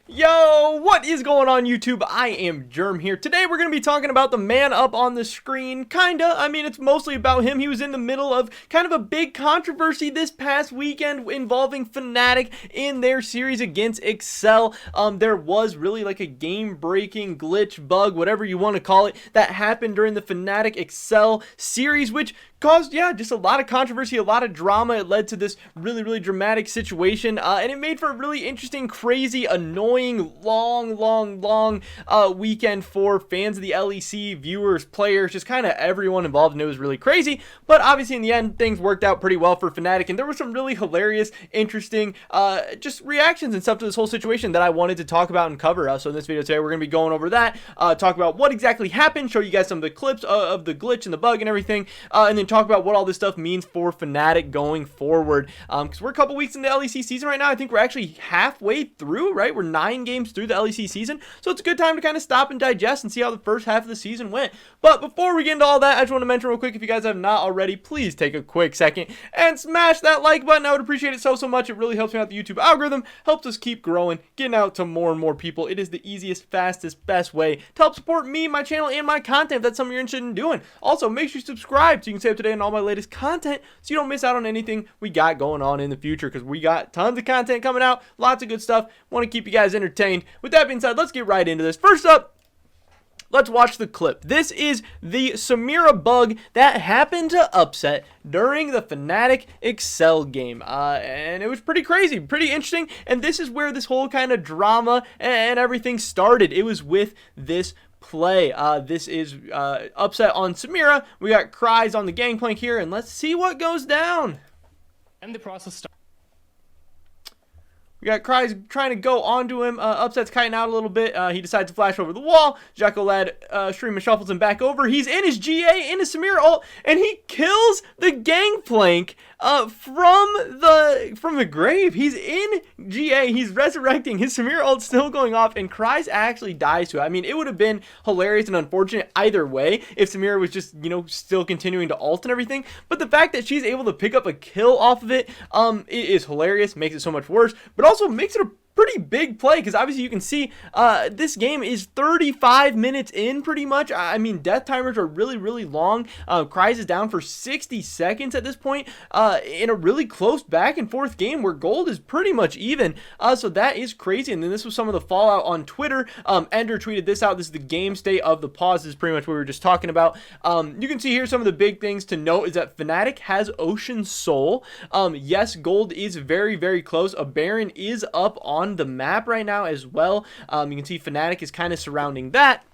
Yo, what is going on YouTube? I am Germ here. Today we're going to be talking about the man up on the screen, kinda. I mean, it's mostly about him. He was in the middle of kind of a big controversy this past weekend involving FNATIC in their series against Excel. There was really like a game-breaking glitch, bug, whatever you want to call it, that happened during the FNATIC Excel series, which caused, just a lot of controversy, a lot of drama. It led to this really dramatic situation, and it made for a really interesting, crazy, annoying, long weekend for fans of the LEC, viewers, players, just kind of everyone involved, and it was really crazy. But obviously in the end, things worked out pretty well for FNATIC, and there were some really hilarious, interesting, just reactions and stuff to this whole situation that I wanted to talk about and cover. So in this video today, we're going to be going over that, talk about what exactly happened, show you guys some of the clips of the glitch and the bug and everything, and then talk about what all this stuff means for FNATIC going forward, because we're a couple weeks into the LEC season right now. I think we're actually halfway through, right? We're 9 games through the LEC season, so it's a good time to kind of stop and digest and see how the first half of the season went. But before we get into all that, I just want to mention real quick, if you guys have not already, please take a quick second and smash that like button. I would appreciate it so much. It really helps me out the YouTube algorithm, helps us keep growing, getting out to more and more people. It is the easiest, fastest, best way to help support me, my channel, and my content if that's something you're interested in doing. Also, make sure you subscribe so you can stay up to date on all my latest content so you don't miss out on anything we got going on in the future, because we got tons of content coming out, lots of good stuff. Want to keep you guys entertained. With that being said, let's get right into this. First up, let's watch the clip. This is the Samira bug that happened to upset during the FNATIC Excel game, and it was pretty crazy, pretty interesting, and this is where this whole kind of drama and everything started. It was with this play. This is upset on Samira. We got cries on the gangplank here, and let's see what goes down. And the process starts. We got cries trying to go onto him. Upset's kiting out a little bit. He decides to flash over the wall. Jacko Lad stream shuffles him back over. He's in his GA, in his Samira ult, and he kills the gangplank from the grave. He's in GA. He's resurrecting. His Samira ult's still going off, and Cries actually dies to it. I mean, it would have been hilarious and unfortunate either way if Samira was just, still continuing to ult and everything. But the fact that she's able to pick up a kill off of it, it is hilarious. Makes it so much worse, but also makes it a pretty big play, because obviously you can see this game is 35 minutes in pretty much. I mean, death timers are really long. Cries is down for 60 seconds at this point in a really close back and forth game where gold is pretty much even. So that is crazy. And then this was some of the fallout on Twitter. Ender tweeted this out. This is the game state of the pause. This is pretty much what we were just talking about. You can see here some of the big things to note is that FNATIC has Ocean Soul. Yes, gold is very close. A Baron is up on the map right now as well. You can see FNATIC is kind of surrounding that.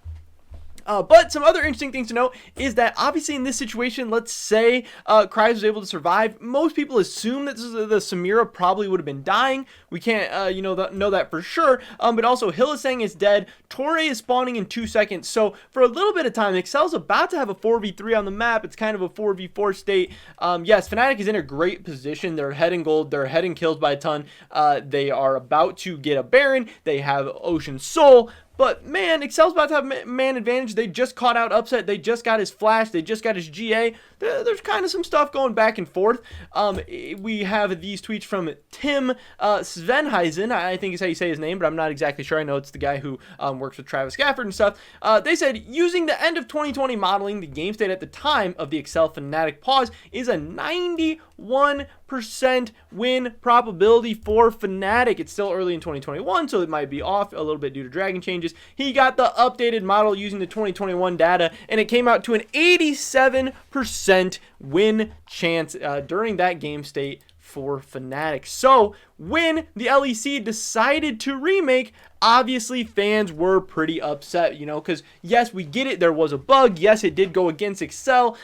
But some other interesting things to note is that obviously in this situation, let's say Cries was able to survive. Most people assume that the Samira probably would have been dying. We can't, know that for sure. But also HYLLISANG is dead. Torre is spawning in 2 seconds. So for a little bit of time, Excel's about to have a 4v3 on the map. It's kind of a 4v4 state. Yes, FNATIC is in a great position. They're ahead in gold. They're ahead in kills by a ton. They are about to get a Baron. They have Ocean Soul. But man, Excel's about to have man advantage. They just caught out Upset. They just got his flash. They just got his GA. There's kind of some stuff going back and forth. We have these tweets from Tim Svenheisen, I think is how you say his name, but I'm not exactly sure. I know it's the guy who works with Travis Gafford and stuff. They said, using the end of 2020 modeling, the game state at the time of the Excel FNATIC pause is a 91% win probability for FNATIC. It's still early in 2021, so it might be off a little bit due to dragon changes. He got the updated model using the 2021 data, and it came out to an 87% win chance during that game state for FNATIC. So when the LEC decided to remake, obviously fans were pretty upset, because yes, we get it, there was a bug. Yes, it did go against Excel.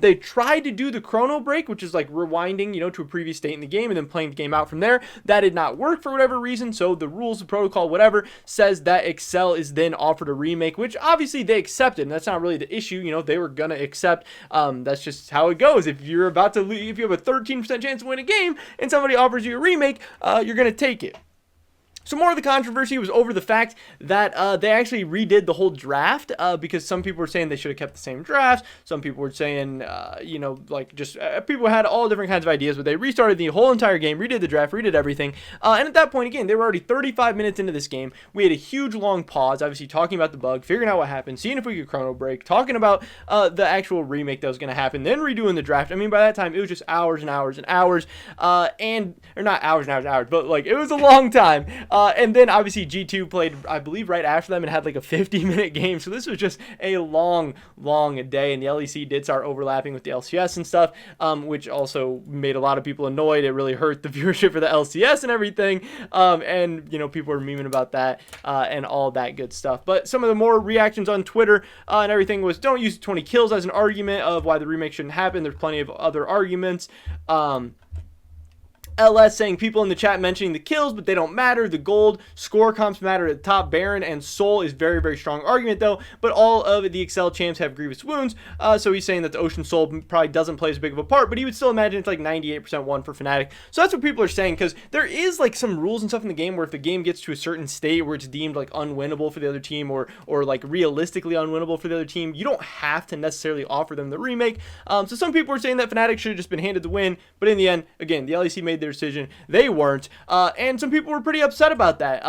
They tried to do the chrono break, which is like rewinding, to a previous state in the game and then playing the game out from there. That did not work for whatever reason. So the rules, the protocol, whatever, says that Excel is then offered a remake, which obviously they accepted. And that's not really the issue. They were gonna accept. That's just how it goes. If you're about to leave, if you have a 13% chance to win a game and somebody offers you a remake, you're gonna take it. So more of the controversy was over the fact that they actually redid the whole draft because some people were saying they should have kept the same drafts. Some people were saying, you know, like just people had all different kinds of ideas, but they restarted the whole entire game, redid the draft, redid everything. And at that point, again, they were already 35 minutes into this game. We had a huge long pause, obviously talking about the bug, figuring out what happened, seeing if we could chrono break, talking about the actual remake that was going to happen, then redoing the draft. I mean, by that time, it was just hours and hours and hours, or not hours and hours and hours, but like it was a long time. And then obviously G2 played, I believe, right after them and had like a 50-minute game. So this was just a long day. And the LEC did start overlapping with the LCS and stuff, which also made a lot of people annoyed. It really hurt the viewership for the LCS and everything. And, you know, people were memeing about that and all that good stuff. But some of the more reactions on Twitter and everything was, don't use 20 kills as an argument of why the remake shouldn't happen. There's plenty of other arguments. LS saying people in the chat mentioning the kills, but they don't matter. The gold score comps matter at the top. Baron and Soul is very, very strong argument though, but all of the Excel champs have grievous wounds. So he's saying that the Ocean Soul probably doesn't play as big of a part, but he would still imagine it's like 98% won for FNATIC. So that's what people are saying, because there is like some rules and stuff in the game where if the game gets to a certain state where it's deemed like unwinnable for the other team or like realistically unwinnable for the other team, you don't have to necessarily offer them the remake. So some people are saying that FNATIC should have just been handed the win, but in the end, again, the LEC made their decision. They weren't. And some people were pretty upset about that.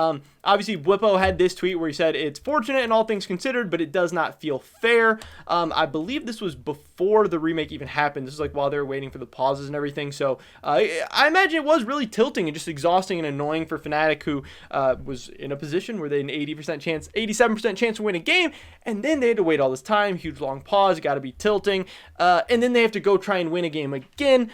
Obviously, Whippo had this tweet where he said, it's fortunate in all things considered, but it does not feel fair. I believe this was before the remake even happened. This is like while they were waiting for the pauses and everything. So I imagine it was really tilting and just exhausting and annoying for FNATIC, who was in a position where they had an 80% chance, 87% chance to win a game. And then they had to wait all this time, huge long pause, got to be tilting. And then they have to go try and win a game again,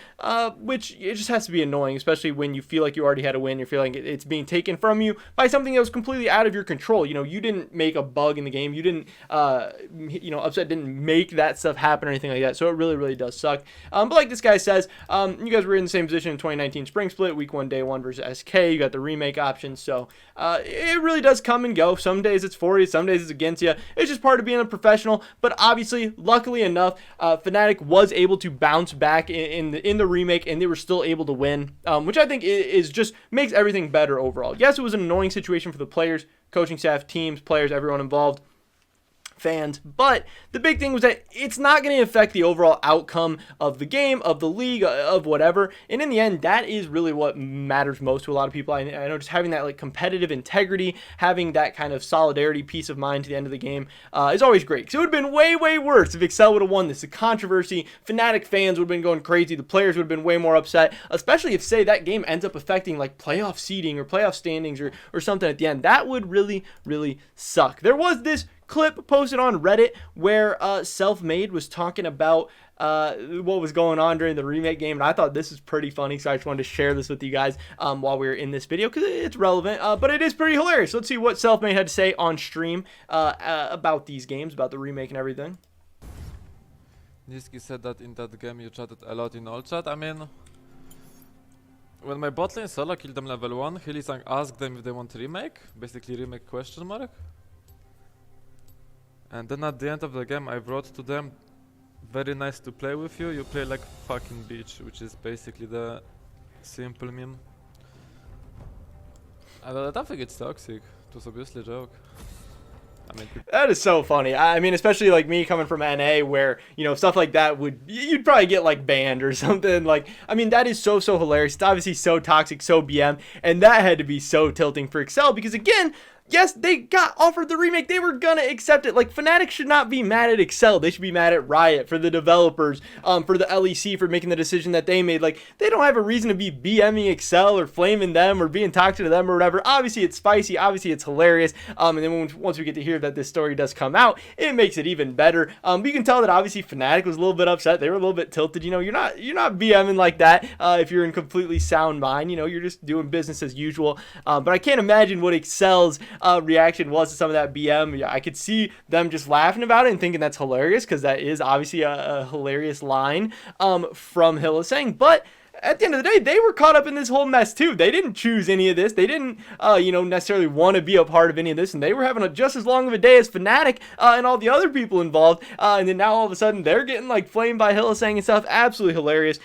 which it just has to be annoying, especially when you feel like you already had a win. You're feeling it's being taken from you by something that was completely out of your control. You know, you didn't make a bug in the game. You didn't, you know, Upset didn't make that stuff happen or anything like that. So it really, really does suck. But like this guy says, you guys were in the same position in 2019 Spring Split, week 1, day 1 versus SK. You got the remake option. So it really does come and go. Some days it's for you, some days it's against you. It's just part of being a professional. But obviously, luckily enough, FNATIC was able to bounce back in the remake, and they were still able to win, which I think is just makes everything better overall. Yes, it was an annoying situation for the players, coaching staff, teams, players, everyone involved, fans, but the big thing was that it's not going to affect the overall outcome of the game, of the league, of whatever. And in the end, that is really what matters most to a lot of people. I know just having that like competitive integrity, having that kind of solidarity, peace of mind to the end of the game is always great. Because it would have been way, way worse if Excel would have won this. The controversy, FNATIC fans would have been going crazy. The players would have been way more upset, especially if, say, that game ends up affecting like playoff seeding or playoff standings or something at the end. That would really, really suck. There was this clip posted on Reddit where Self-Made was talking about what was going on during the remake game, and I thought this was pretty funny, so I just wanted to share this with you guys while we were in this video because it's relevant, but it is pretty hilarious. Let's see what Self-Made had to say on stream about these games, about the remake and everything. Niski said that in that game you chatted a lot in all chat. I mean, when my bot lane solo killed them level 1, HYLLISANG asked them if they want remake, basically remake question mark. And then at the end of the game I wrote to them, very nice to play with you, you play like fucking bitch, which is basically the simple meme. I don't think it's toxic, it was obviously a joke. I mean, that is so funny. I mean, especially like me coming from NA where, you know, stuff like that you'd probably get like banned or something. Like, I mean, that is so hilarious. It's obviously so toxic, so BM, and that had to be so tilting for Excel because again, yes, they got offered the remake. They were gonna accept it. Like, FNATIC should not be mad at Excel. They should be mad at Riot, for the developers, for the LEC, for making the decision that they made. Like, they don't have a reason to be BMing Excel or flaming them or being toxic to them or whatever. Obviously, it's spicy. Obviously, it's hilarious. And then once we get to hear that this story does come out, it makes it even better. But you can tell that obviously FNATIC was a little bit upset. They were a little bit tilted. You know, you're not BMing like that if you're in completely sound mind. You know, you're just doing business as usual. But I can't imagine what Excel's reaction was to some of that BM. Yeah, I could see them just laughing about it and thinking that's hilarious because that is obviously a hilarious line from HYLLISANG. But at the end of the day, they were caught up in this whole mess too. They didn't choose any of this. They didn't, you know, necessarily want to be a part of any of this, and they were having just as long of a day as FNATIC and all the other people involved. And then now all of a sudden they're getting like flamed by HYLLISANG and stuff. Absolutely hilarious.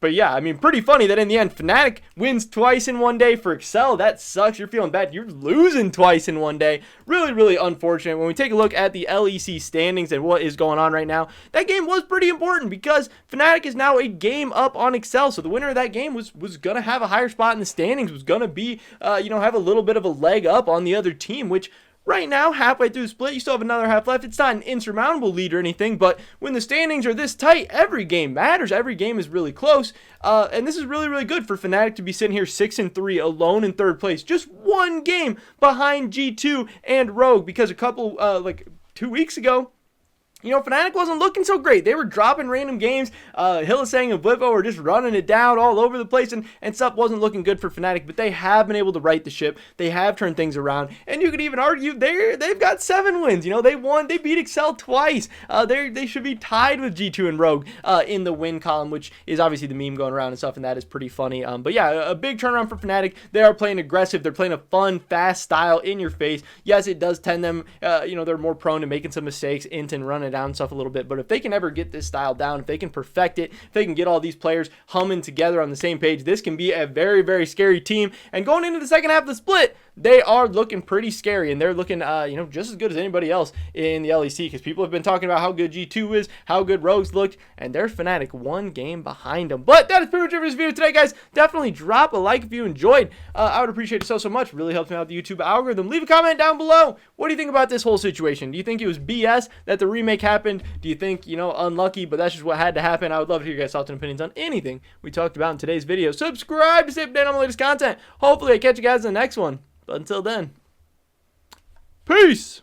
But yeah, I mean, pretty funny that in the end, FNATIC wins twice in one day. For Excel, that sucks. You're feeling bad. You're losing twice in one day. Really, really unfortunate. When we take a look at the LEC standings and what is going on right now, that game was pretty important because FNATIC is now a game up on Excel. So the winner of that game was going to have a higher spot in the standings, was going to be, have a little bit of a leg up on the other team, which right now, halfway through the split, you still have another half left. It's not an insurmountable lead or anything, but when the standings are this tight, every game matters. Every game is really close, and this is really, really good for FNATIC to be sitting here 6-3, alone in third place, just one game behind G2 and Rogue, because a couple, 2 weeks ago, FNATIC wasn't looking so great. They were dropping random games. HYLLISANG and Blippo were just running it down all over the place, and stuff wasn't looking good for FNATIC, but they have been able to right the ship. They have turned things around, and you could even argue they've got 7 wins. They beat Excel twice. They should be tied with G2 and Rogue in the win column, which is obviously the meme going around and stuff, and that is pretty funny. But yeah, a big turnaround for FNATIC. They are playing aggressive. They're playing a fun, fast style in your face. Yes, it does tend them, they're more prone to making some mistakes, int and running down stuff a little bit, but if they can ever get this style down, if they can perfect it, if they can get all these players humming together on the same page, this can be a very, very scary team. And going into the second half of the split, they are looking pretty scary, and they're looking, just as good as anybody else in the LEC, because people have been talking about how good G2 is, how good Rogues looked, and they're FNATIC one game behind them. But that is pretty much it for this video today, guys. Definitely drop a like if you enjoyed. I would appreciate it so much. Really helps me out with the YouTube algorithm. Leave a comment down below. What do you think about this whole situation? Do you think it was BS that the remake happened? Do you think, unlucky, but that's just what had to happen? I would love to hear your guys' thoughts and opinions on anything we talked about in today's video. Subscribe to stay updated on the latest content. Hopefully I catch you guys in the next one. But until then, peace!